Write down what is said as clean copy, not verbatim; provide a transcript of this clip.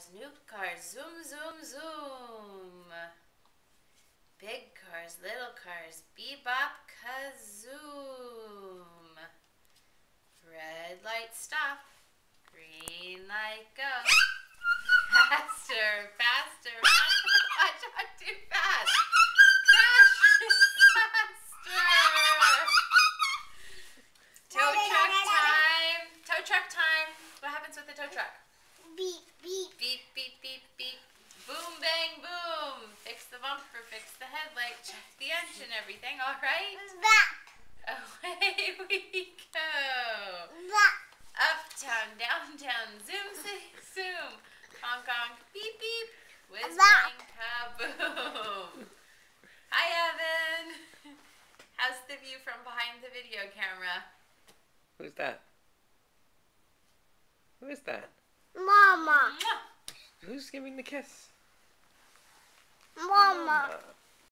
new cars, zoom, zoom, zoom. Big cars, little cars, bebop, kazoom. Red light, stop. Green light, go. Faster, faster. Watch out, too fast. Crash faster. Tow truck time. Tow truck time. What happens with the tow truck? Beep, beep. Beep, beep, beep, beep. Boom, bang, boom. Fix the bumper, fix the headlight, check the engine, everything all right? Back. Away we go. Back. Uptown, downtown, zoom, zoom. Honk, honk, beep, beep. Whiz, Back. bang, kaboom. Hi, Evan. How's the view from behind the video camera? Who's that? Who is that? Mama. Mwah. Who's giving the kiss? Mama. Mama.